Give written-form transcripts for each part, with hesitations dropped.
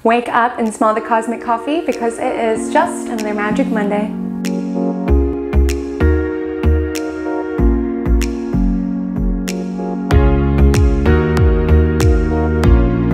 Wake up and smell the cosmic coffee because it is just another Magic Monday.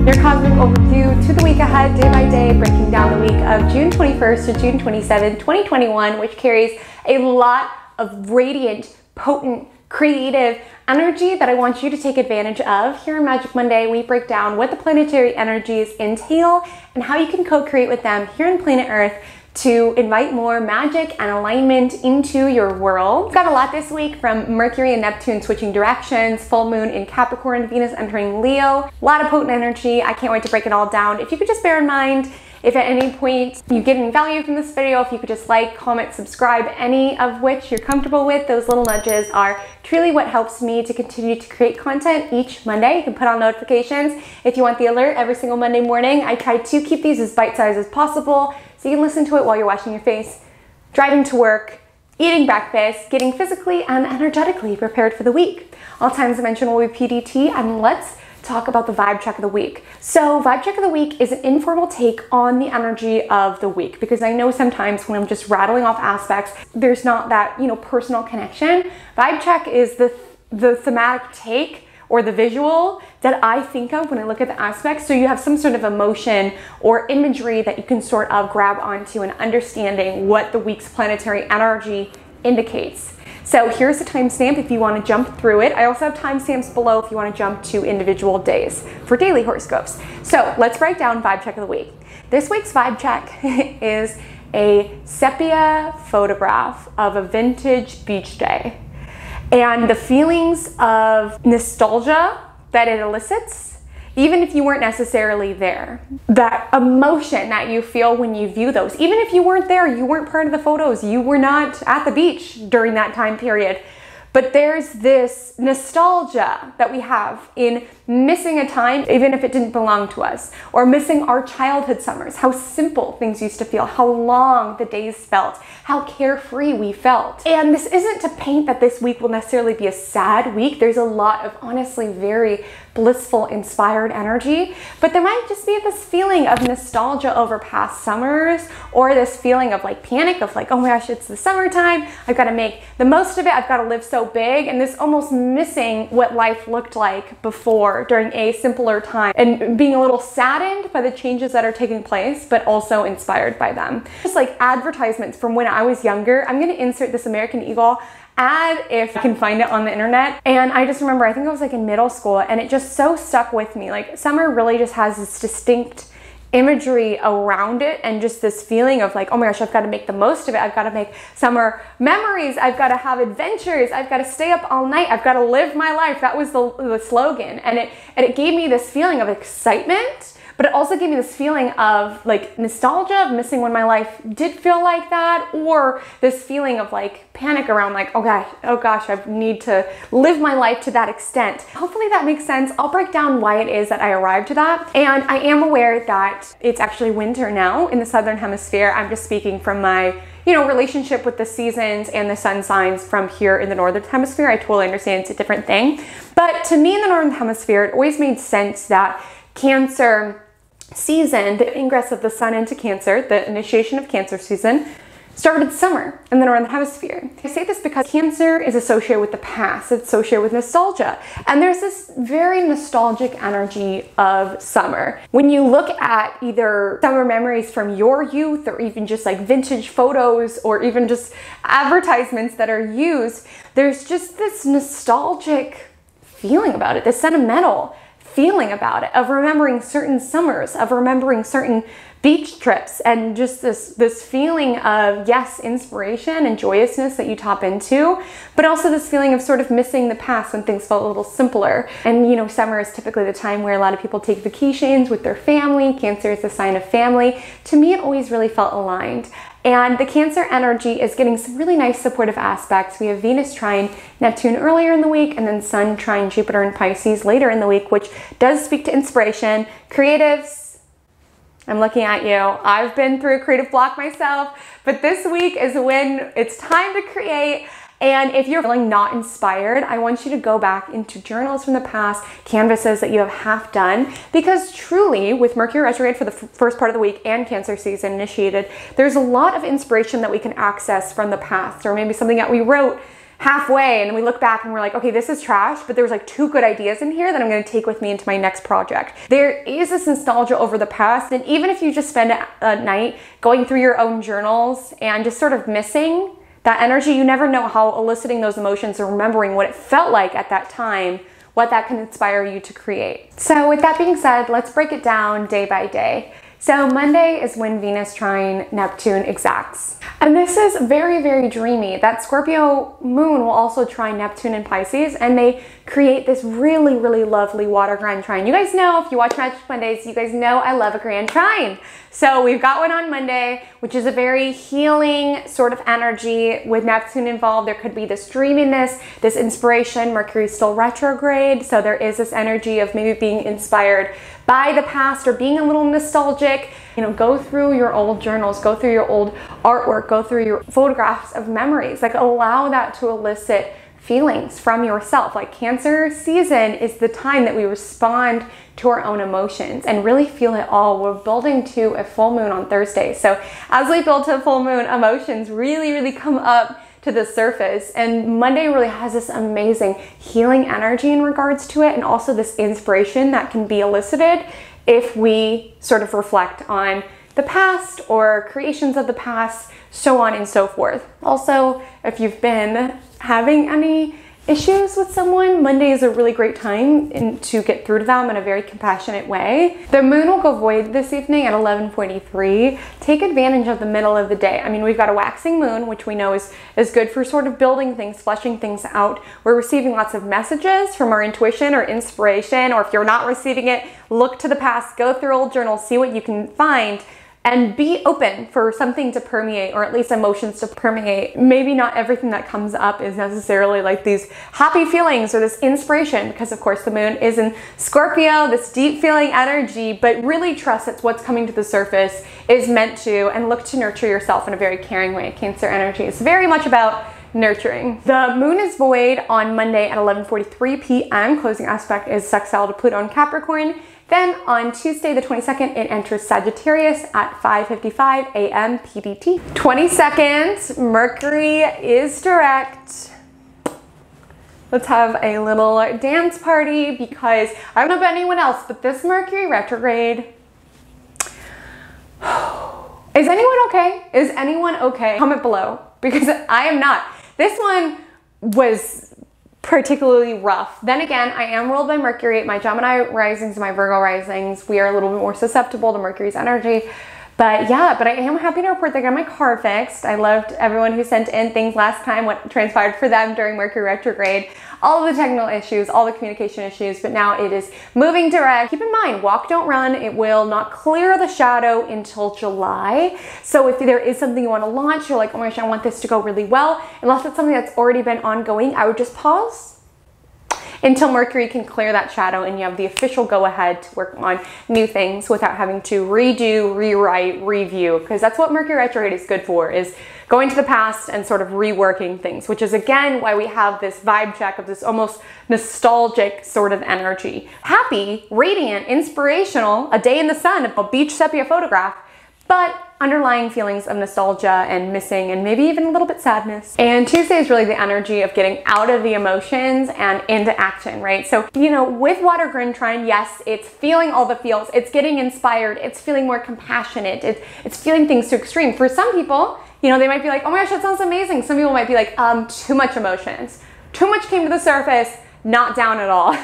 Your cosmic overview to the week ahead, day by day, breaking down the week of June 21st to June 27th, 2021, which carries a lot of radiant, potent, creative energy that I want you to take advantage of. Here on Magic Monday, we break down what the planetary energies entail and how you can co-create with them here on planet Earth to invite more magic and alignment into your world. We've got a lot this week from Mercury and Neptune switching directions, full moon in Capricorn, Venus entering Leo. A lot of potent energy. I can't wait to break it all down. If you could just bear in mind, if at any point you get any value from this video, if you could just like, comment, subscribe, any of which you're comfortable with, those little nudges are truly what helps me to continue to create content each Monday. You can put on notifications if you want the alert every single Monday morning. I try to keep these as bite-sized as possible so you can listen to it while you're washing your face, driving to work, eating breakfast, getting physically and energetically prepared for the week. All times I mention will be PDT, and let's talk about the vibe check of the week. So vibe check of the week is an informal take on the energy of the week, because I know sometimes when I'm just rattling off aspects, there's not that, personal connection. Vibe check is the thematic take or the visual that I think of when I look at the aspects. So you have some sort of emotion or imagery that you can sort of grab onto and understanding what the week's planetary energy indicates. So here's the timestamp if you want to jump through it. I also have timestamps below if you want to jump to individual days for daily horoscopes. So let's break down vibe check of the week. This week's vibe check is a sepia photograph of a vintage beach day and the feelings of nostalgia that it elicits, even if you weren't necessarily there. That emotion that you feel when you view those, even if you weren't there, you weren't part of the photos, you were not at the beach during that time period. But there's this nostalgia that we have in missing a time, even if it didn't belong to us, or missing our childhood summers, how simple things used to feel, how long the days felt, how carefree we felt. And this isn't to paint that this week will necessarily be a sad week. There's a lot of honestly very blissful, inspired energy, but there might just be this feeling of nostalgia over past summers, or this feeling of like panic of like, oh my gosh, it's the summertime, I've got to make the most of it, I've got to live so big, and this almost missing what life looked like before during a simpler time, and being a little saddened by the changes that are taking place, but also inspired by them. Just like advertisements from when I was younger. I'm going to insert this American Eagle ad if I can find it on the internet. And I just remember, I think I was like in middle school, and it just so stuck with me. Like summer really just has this distinct imagery around it, and just this feeling of like, oh my gosh, I've got to make the most of it. I've got to make summer memories. I've got to have adventures. I've got to stay up all night. I've got to live my life. That was the slogan. And it gave me this feeling of excitement, but it also gave me this feeling of like nostalgia of missing when my life did feel like that, or this feeling of like panic around like, oh gosh, I need to live my life to that extent. Hopefully that makes sense. I'll break down why it is that I arrived to that. And I am aware that it's actually winter now in the Southern Hemisphere. I'm just speaking from my relationship with the seasons and the sun signs from here in the Northern Hemisphere. I totally understand it's a different thing. But to me in the Northern Hemisphere, it always made sense that Cancer season, the ingress of the sun into Cancer, the initiation of Cancer season, started summer in the Northern Hemisphere. I say this because Cancer is associated with the past, it's associated with nostalgia, and there's this very nostalgic energy of summer. When you look at either summer memories from your youth, or even just like vintage photos, or even just advertisements that are used, there's just this nostalgic feeling about it, this sentimental feeling about it, of remembering certain summers, of remembering certain beach trips, and just this feeling of, yes, inspiration and joyousness that you tap into, but also this feeling of sort of missing the past when things felt a little simpler. And summer is typically the time where a lot of people take vacations with their family. Cancer is a sign of family. To me, it always really felt aligned. And the Cancer energy is getting some really nice supportive aspects. We have Venus trine Neptune earlier in the week, and then Sun trine Jupiter in Pisces later in the week, which does speak to inspiration. Creatives, I'm looking at you. I've been through a creative block myself, but this week is when it's time to create. And if you're feeling not inspired, I want you to go back into journals from the past, canvases that you have half done, because truly with Mercury retrograde for the first part of the week and Cancer season initiated, there's a lot of inspiration that we can access from the past, or maybe something that we wrote halfway and we look back and we're like, okay, this is trash, but there was like 2 good ideas in here that I'm going to take with me into my next project. There is this nostalgia over the past, and even if you just spend a night going through your own journals and just sort of missing that energy, you never know how eliciting those emotions or remembering what it felt like at that time, what that can inspire you to create. So with that being said, let's break it down day by day. So Monday is when Venus trine Neptune exacts. And this is very, very dreamy. That Scorpio moon will also trine Neptune in Pisces, and they create this really, really lovely water grand trine. You guys know, if you watch Magic Mondays, you guys know I love a grand trine. So we've got one on Monday, which is a very healing sort of energy with Neptune involved. There could be this dreaminess, this inspiration. Mercury's still retrograde, so there is this energy of maybe being inspired by the past or being a little nostalgic. You know, go through your old journals, go through your old artwork, go through your photographs of memories. Like, allow that to elicit feelings from yourself. Like, Cancer season is the time that we respond to our own emotions and really feel it all. We're building to a full moon on Thursday. So as we build to a full moon, emotions really, really come up to the surface, and Monday really has this amazing healing energy in regards to it, and also this inspiration that can be elicited if we sort of reflect on the past or creations of the past, so on and so forth. Also, if you've been having any issues with someone, Monday is a really great time to get through to them in a very compassionate way. The moon will go void this evening at 11:43. Take advantage of the middle of the day. I mean, we've got a waxing moon, which we know is good for sort of building things, fleshing things out. We're receiving lots of messages from our intuition or inspiration, or if you're not receiving it, look to the past, go through old journals, see what you can find, and be open for something to permeate, or at least emotions to permeate. Maybe not everything that comes up is necessarily like these happy feelings or this inspiration, because of course the moon is in Scorpio, this deep feeling energy, but really trust that what's coming to the surface is meant to, and look to nurture yourself in a very caring way. Cancer energy is very much about nurturing. The moon is void on Monday at 11:43 p.m. Closing aspect is sextile to Pluto in Capricorn. Then on Tuesday the 22nd, it enters Sagittarius at 5:55 a.m. PDT. 22nd, Mercury is direct. Let's have a little dance party, because I don't know about anyone else, but this Mercury retrograde, is anyone okay? Is anyone okay? Comment below, because I am not. This one was particularly rough. Then again, I am ruled by Mercury. My Gemini risings, my Virgo risings, we are a little bit more susceptible to Mercury's energy. But yeah, but I am happy to report that I got my car fixed. I loved everyone who sent in things last time, what transpired for them during Mercury retrograde, all of the technical issues, all the communication issues, but now it is moving direct. Keep in mind, walk, don't run. It will not clear the shadow until July. So if there is something you want to launch, you're like, oh my gosh, I want this to go really well, unless it's something that's already been ongoing, I would just pause until Mercury can clear that shadow and you have the official go-ahead to work on new things without having to redo, rewrite, review, because that's what Mercury retrograde is good for, is going to the past and sort of reworking things, which is again why we have this vibe check of this almost nostalgic sort of energy. Happy, radiant, inspirational, a day in the sun, a beach sepia photograph, but underlying feelings of nostalgia and missing, and maybe even a little bit sadness. And Tuesday is really the energy of getting out of the emotions and into action, right? So, you know, with water grand trine, yes, it's feeling all the feels, it's getting inspired, it's feeling more compassionate, it's feeling things to extreme. For some people, you know, they might be like, oh my gosh, that sounds amazing. Some people might be like, too much emotions. Too much came to the surface, not down at all.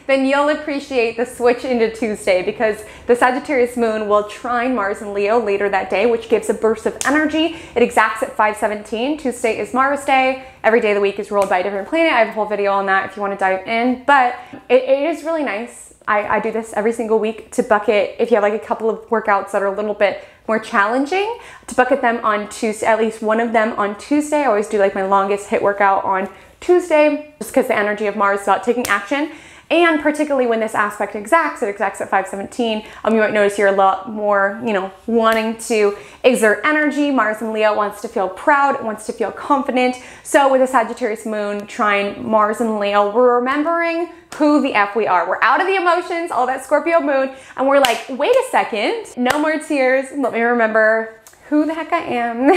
Then you'll appreciate the switch into Tuesday, because the Sagittarius moon will trine Mars in Leo later that day, which gives a burst of energy. It exacts at 5:17. Tuesday is Mars Day. Every day of the week is ruled by a different planet. I have a whole video on that if you want to dive in, but it is really nice. I do this every single week to bucket, if you have like a couple of workouts that are a little bit more challenging, to bucket them on Tuesday, at least one of them on Tuesday. I always do like my longest hit workout on Tuesday, just because the energy of Mars is about taking action. And particularly when this aspect exacts, it exacts at 517, you might notice you're a lot more, wanting to exert energy. Mars in Leo wants to feel proud, wants to feel confident. So with a Sagittarius moon trine Mars in Leo, we're remembering who the F we are. We're out of the emotions, all that Scorpio moon, and we're like, wait a second, no more tears. Let me remember who the heck I am.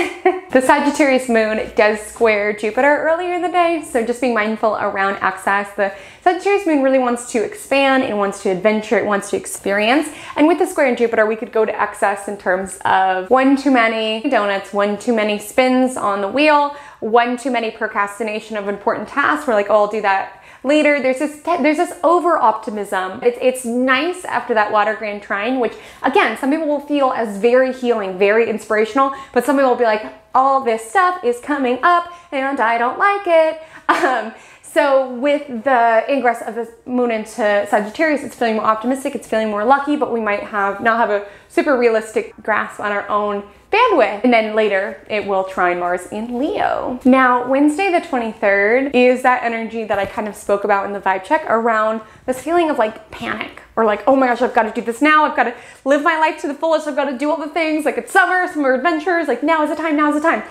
The Sagittarius moon does square Jupiter earlier in the day, so just being mindful around access. The Sagittarius moon really wants to expand, it wants to adventure, it wants to experience. And with the square in Jupiter, we could go to excess in terms of one too many donuts, one too many spins on the wheel, one too many procrastination of important tasks. We're like, oh, I'll do that later. There's this over optimism. It's nice after that water grand trine, which again, some people will feel as very healing, very inspirational, but some people will be like, all this stuff is coming up and I don't like it. So with the ingress of the moon into Sagittarius, it's feeling more optimistic, it's feeling more lucky, but we might not have a super realistic grasp on our own bandwidth. And then later it will trine Mars in Leo. Now, Wednesday the 23rd is that energy that I kind of spoke about in the vibe check around this feeling of like panic or like, oh my gosh, I've got to do this now. I've got to live my life to the fullest. I've got to do all the things. Like it's summer adventures. Like now is the time, now is the time.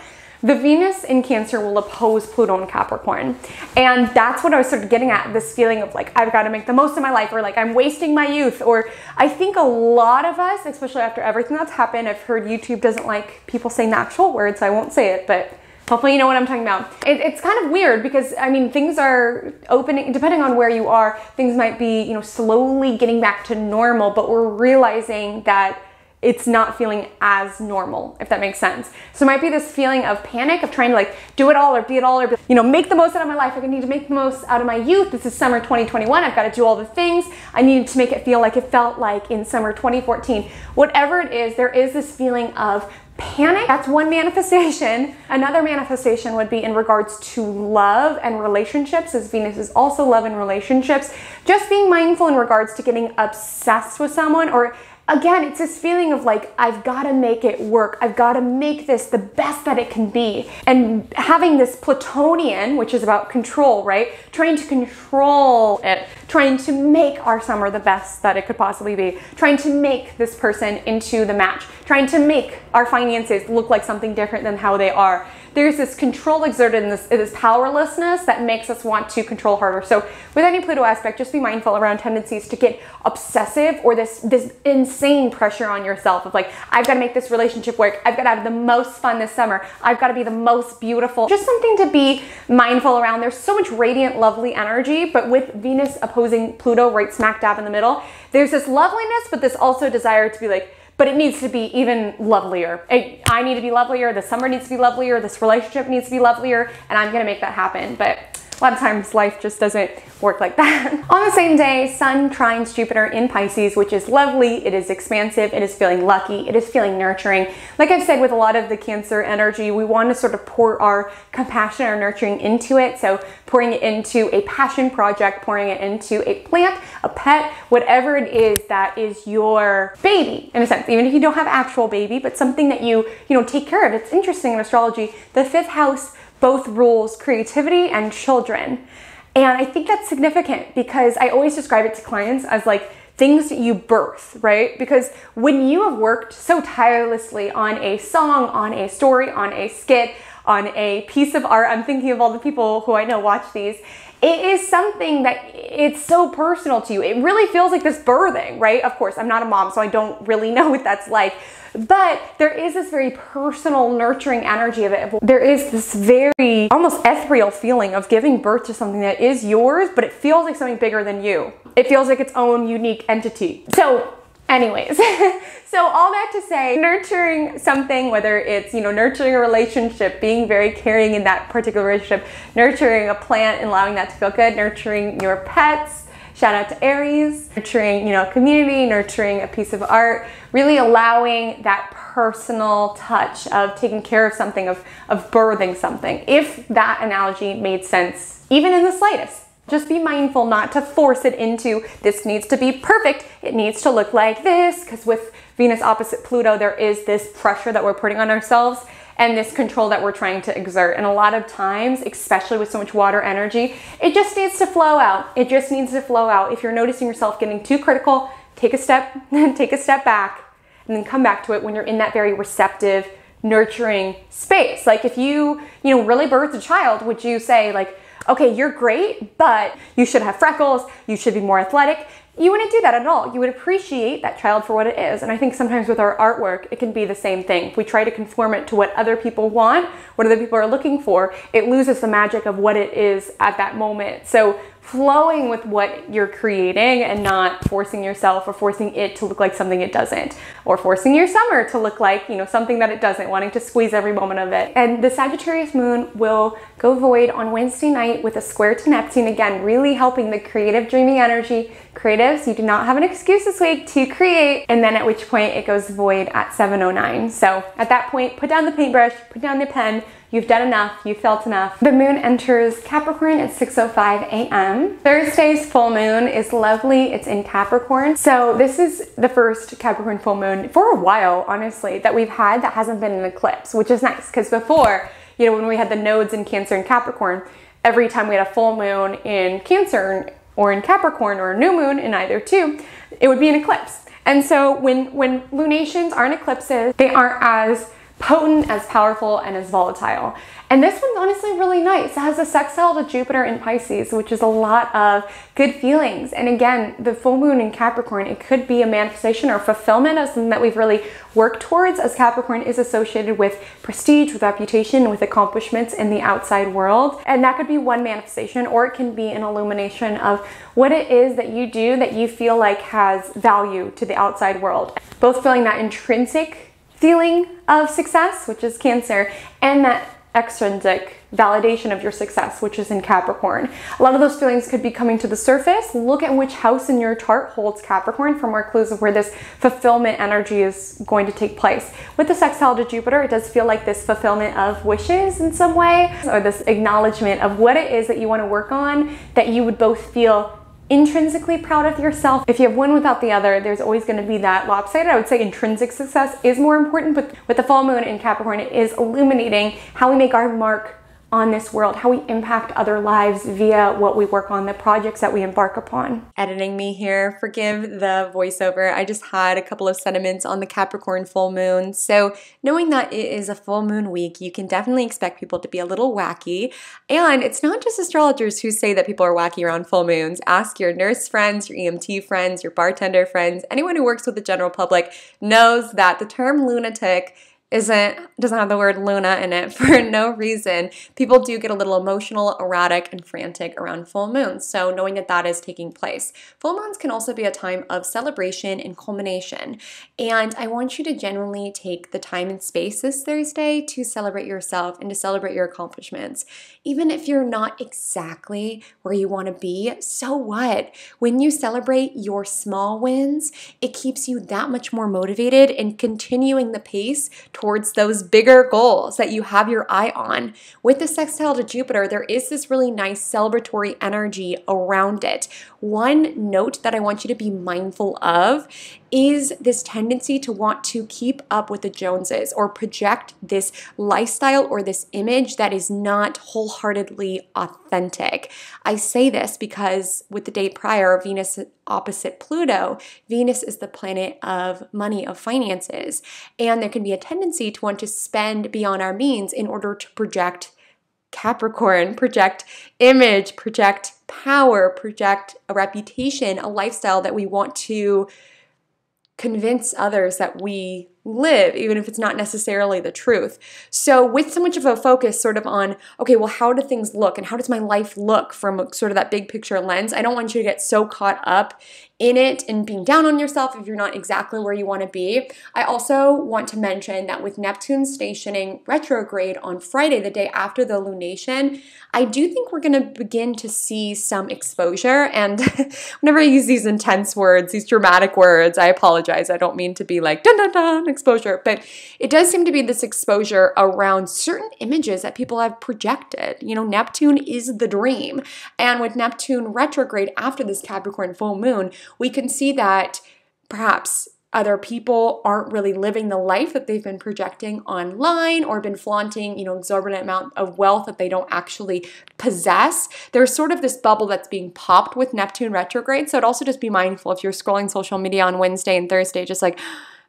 The Venus in Cancer will oppose Pluto in Capricorn. And that's what I was sort of getting at, this feeling of like, I've got to make the most of my life, or like I'm wasting my youth. Or I think a lot of us, especially after everything that's happened, I've heard YouTube doesn't like people saying the actual words, so I won't say it, but hopefully you know what I'm talking about. It's kind of weird because, I mean, things are opening, depending on where you are, things might be, slowly getting back to normal, but we're realizing that it's not feeling as normal, if that makes sense. So it might be this feeling of panic, of trying to like do it all or be it all, or make the most out of my life. I need to make the most out of my youth. This is summer 2021. I've got to do all the things. I need to make it feel like it felt like in summer 2014. Whatever it is, there is this feeling of panic. That's one manifestation. Another manifestation would be in regards to love and relationships, as Venus is also love and relationships. Just being mindful in regards to getting obsessed with someone, or again, it's this feeling of like, I've got to make it work. I've got to make this the best that it can be. And having this Plutonian, which is about control, right? Trying to control it, trying to make our summer the best that it could possibly be, trying to make this person into the match, trying to make our finances look like something different than how they are. There's this control exerted in this powerlessness that makes us want to control harder. So with any Pluto aspect, just be mindful around tendencies to get obsessive, or this insane pressure on yourself of like, I've got to make this relationship work. I've got to have the most fun this summer. I've got to be the most beautiful. Just something to be mindful around. There's so much radiant, lovely energy, but with Venus opposing Pluto right smack dab in the middle, there's this loveliness, but this also desire to be like, but it needs to be even lovelier. I need to be lovelier, the summer needs to be lovelier, this relationship needs to be lovelier, and I'm gonna make that happen. But a lot of times life just doesn't work like that. On the same day, Sun trines Jupiter in Pisces, which is lovely, it is expansive, it is feeling lucky, it is feeling nurturing. Like I've said with a lot of the Cancer energy, we want to sort of pour our compassion or nurturing into it. So pouring it into a passion project, pouring it into a plant, a pet, whatever it is that is your baby, in a sense, even if you don't have actual baby, but something that you take care of. It's interesting in astrology, the 5th house both rules creativity and children. And I think that's significant because I always describe it to clients as like things that you birth, right? Because when you have worked so tirelessly on a song, on a story, on a skit, on a piece of art, I'm thinking of all the people who I know watch these, it is something that it's so personal to you. It really feels like this birthing, right? Of course, I'm not a mom, so I don't really know what that's like. But there is this very personal, nurturing energy of it. There is this very almost ethereal feeling of giving birth to something that is yours, but it feels like something bigger than you. It feels like its own unique entity. So anyways, so all that to say, nurturing something, whether it's, nurturing a relationship, being very caring in that particular relationship, nurturing a plant and allowing that to feel good, nurturing your pets, shout out to Aries, nurturing, a community, nurturing a piece of art, really allowing that personal touch of taking care of something, of birthing something. If that analogy made sense, even in the slightest. Just be mindful not to force it into, this needs to be perfect, it needs to look like this, because with Venus opposite Pluto, there is this pressure that we're putting on ourselves and this control that we're trying to exert. And a lot of times, especially with so much water energy, it just needs to flow out. It just needs to flow out. If you're noticing yourself getting too critical, take a step back, and then come back to it when you're in that very receptive, nurturing space. Like if you really birthed a child, would you say like, okay, you're great, but you should have freckles, you should be more athletic? You wouldn't do that at all. You would appreciate that child for what it is. And I think sometimes with our artwork, it can be the same thing. If we try to conform it to what other people want, what other people are looking for, it loses the magic of what it is at that moment. So flowing with what you're creating and not forcing yourself or forcing it to look like something it doesn't, or forcing your summer to look like, something that it doesn't, wanting to squeeze every moment of it. And the Sagittarius moon will go void on Wednesday night with a square to Neptune, again, really helping the creative, dreaming energy. Creatives, you do not have an excuse this week to create, and then at which point it goes void at 7:09. So at that point, put down the paintbrush, put down the pen. You've done enough, you've felt enough. The moon enters Capricorn at 6:05 a.m. Thursday's full moon is lovely. It's in Capricorn. So this is the first Capricorn full moon for a while, honestly, that we've had that hasn't been an eclipse, which is nice because before, when we had the nodes in Cancer and Capricorn, every time we had a full moon in Cancer or in Capricorn or a new moon in either two, it would be an eclipse. And so when lunations aren't eclipses, they aren't as potent, as powerful, and as volatile. And this one's honestly really nice. It has a sextile to Jupiter in Pisces, which is a lot of good feelings. And again, the full moon in Capricorn, it could be a manifestation or fulfillment of something that we've really worked towards, as Capricorn is associated with prestige, with reputation, with accomplishments in the outside world. And that could be one manifestation, or it can be an illumination of what it is that you do that you feel like has value to the outside world. Both feeling that intrinsic feeling of success, which is Cancer, and that extrinsic validation of your success, which is in Capricorn. A lot of those feelings could be coming to the surface. Look at which house in your chart holds Capricorn for more clues of where this fulfillment energy is going to take place. With the sextile to Jupiter, it does feel like this fulfillment of wishes in some way, or this acknowledgement of what it is that you want to work on, that you would both feel intrinsically proud of yourself. If you have one without the other, there's always going to be that lopsided. I would say intrinsic success is more important, but with the full moon in Capricorn, it is illuminating how we make our mark on this world, how we impact other lives via what we work on, the projects that we embark upon. Editing me here, forgive the voiceover. I just had a couple of sentiments on the Capricorn full moon. So knowing that it is a full moon week, you can definitely expect people to be a little wacky. And it's not just astrologers who say that people are wacky around full moons. Ask your nurse friends, your EMT friends, your bartender friends, anyone who works with the general public knows that the term lunatic doesn't have the word Luna in it for no reason. People do get a little emotional, erratic, and frantic around full moons. So knowing that that is taking place. Full moons can also be a time of celebration and culmination. And I want you to genuinely take the time and space this Thursday to celebrate yourself and to celebrate your accomplishments. Even if you're not exactly where you want to be, so what? When you celebrate your small wins, it keeps you that much more motivated in continuing the pace towards those bigger goals that you have your eye on. With the sextile to Jupiter, there is this really nice celebratory energy around it. One note that I want you to be mindful of is this tendency to want to keep up with the Joneses or project this lifestyle or this image that is not wholeheartedly authentic. I say this because with the day prior, Venus opposite Pluto, Venus is the planet of money, of finances, and there can be a tendency to want to spend beyond our means in order to project Capricorn, project image, project power, project a reputation, a lifestyle that we want to convince others that we live, even if it's not necessarily the truth. So with so much of a focus sort of on, okay, well, how do things look and how does my life look from sort of that big picture lens, I don't want you to get so caught up in it and being down on yourself if you're not exactly where you want to be. I also want to mention that with Neptune stationing retrograde on Friday, the day after the lunation, I do think we're going to begin to see some exposure. And whenever I use these intense words, these dramatic words, I apologize. I don't mean to be like, dun dun dun, exposure, but it does seem to be this exposure around certain images that people have projected. You know, Neptune is the dream. And with Neptune retrograde after this Capricorn full moon, we can see that perhaps other people aren't really living the life that they've been projecting online or been flaunting, you know, exorbitant amount of wealth that they don't actually possess. There's sort of this bubble that's being popped with Neptune retrograde. So I'd also just be mindful if you're scrolling social media on Wednesday and Thursday, just like,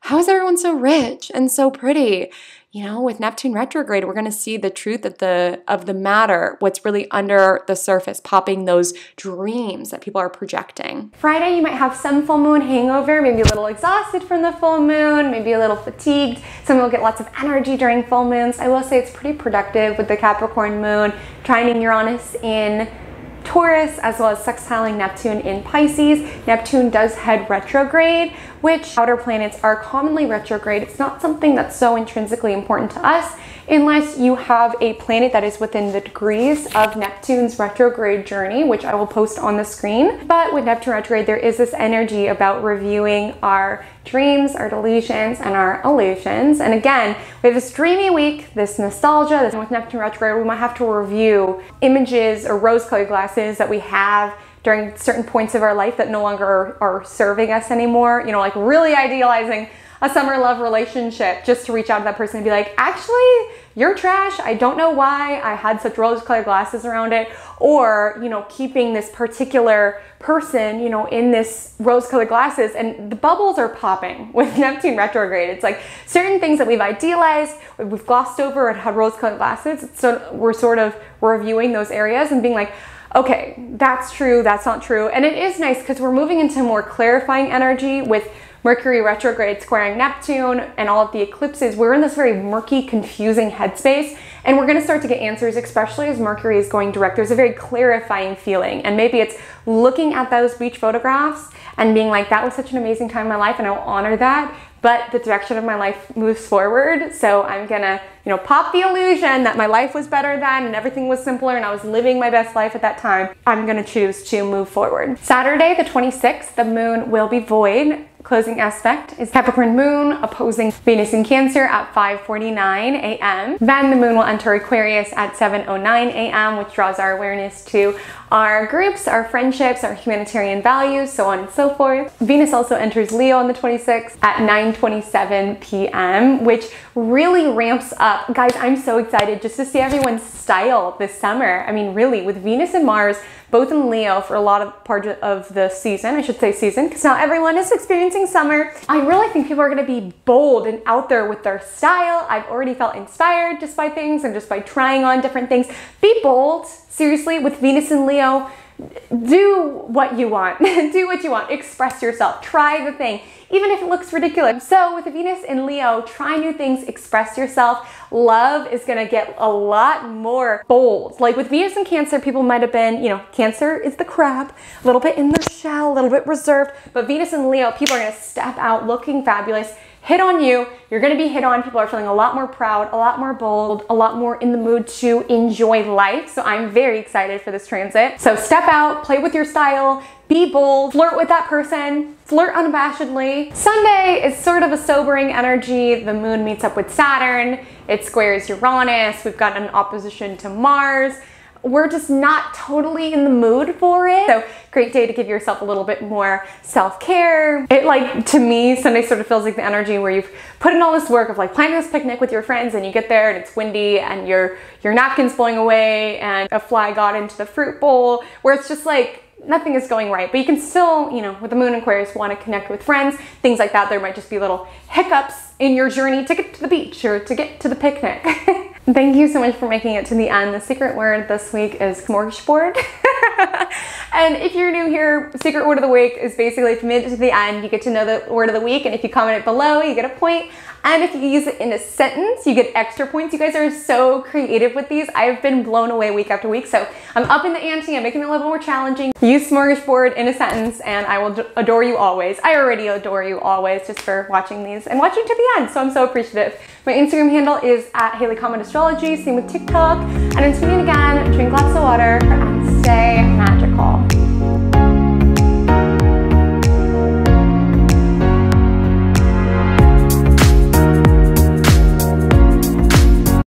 how is everyone so rich and so pretty? You know, with Neptune retrograde, we're going to see the truth of the matter, what's really under the surface, popping those dreams that people are projecting. Friday, you might have some full moon hangover, maybe a little exhausted from the full moon, maybe a little fatigued. Some will get lots of energy during full moons. I will say it's pretty productive with the Capricorn moon, trining Uranus in Taurus, as well as sextiling Neptune in Pisces. Neptune does head retrograde, which outer planets are commonly retrograde. It's not something that's so intrinsically important to us unless you have a planet that is within the degrees of Neptune's retrograde journey, which I will post on the screen. But with Neptune retrograde, there is this energy about reviewing our dreams, our delusions, and our illusions. And again, we have this dreamy week, this nostalgia, and with Neptune retrograde, we might have to review images or rose-colored glasses that we have during certain points of our life that no longer are serving us anymore. You know, like really idealizing a summer love relationship just to reach out to that person and be like, actually, you're trash. I don't know why I had such rose-colored glasses around it. Or, you know, keeping this particular person, you know, in this rose-colored glasses, and the bubbles are popping with Neptune retrograde. It's like certain things that we've idealized, we've glossed over and had rose-colored glasses. So we're sort of reviewing those areas and being like, okay, that's true, that's not true. And it is nice because we're moving into more clarifying energy with Mercury retrograde squaring Neptune and all of the eclipses. We're in this very murky, confusing headspace, and we're going to start to get answers, especially as Mercury is going direct. There's a very clarifying feeling, and maybe it's looking at those beach photographs and being like, that was such an amazing time in my life, and I will honor that, but the direction of my life moves forward, so I'm gonna, you know, pop the illusion that my life was better then and everything was simpler and I was living my best life at that time. I'm gonna choose to move forward. Saturday, the 26th, the moon will be void. Closing aspect is Capricorn moon opposing Venus in Cancer at 5:49 a.m. Then the moon will enter Aquarius at 7:09 a.m., which draws our awareness to our groups, our friendships, our humanitarian values, so on and so forth. Venus also enters Leo on the 26th at 9:27 p.m., which really ramps up. Guys, I'm so excited just to see everyone's style this summer. I mean, really, with Venus and Mars both in Leo for a lot of part of the season, I should say season, because not everyone is experiencing summer. I really think people are going to be bold and out there with their style. I've already felt inspired just by things and just by trying on different things. Be bold, seriously, with Venus and Leo. Do what you want. Do what you want. Express yourself. Try the thing, even if it looks ridiculous. So with the Venus in Leo, try new things, express yourself. Love is gonna get a lot more bold. Like with Venus in Cancer, people might have been, you know, Cancer is the crab, a little bit in their shell, a little bit reserved, but Venus in Leo, people are gonna step out looking fabulous, hit on you. You're gonna be hit on. People are feeling a lot more proud, a lot more bold, a lot more in the mood to enjoy life. So I'm very excited for this transit. So step out, play with your style, be bold, flirt with that person, flirt unabashedly. Sunday is sort of a sobering energy. The moon meets up with Saturn. It squares Uranus. We've got an opposition to Mars. We're just not totally in the mood for it. So great day to give yourself a little bit more self-care. It, like, to me, Sunday sort of feels like the energy where you've put in all this work of like planning this picnic with your friends, and you get there and it's windy and your napkin's blowing away and a fly got into the fruit bowl, where it's just like nothing is going right. But you can still, you know, with the moon in Aquarius, want to connect with friends, things like that. There might just be little hiccups in your journey to get to the beach or to get to the picnic. Thank you so much for making it to the end. The secret word this week is smorgasbord. And if you're new here, secret word of the week is basically if you made it to the end, you get to know the word of the week. And if you comment it below, you get a point. And if you use it in a sentence, you get extra points. You guys are so creative with these. I've been blown away week after week. So I'm upping the ante. I'm making it a little more challenging. Use smorgasbord in a sentence and I will adore you always. I already adore you always just for watching these and watching to the end. So I'm so appreciative. My Instagram handle is @HaleyComet Astrology. Same with TikTok. And until we meet again, drink lots of water and stay magical.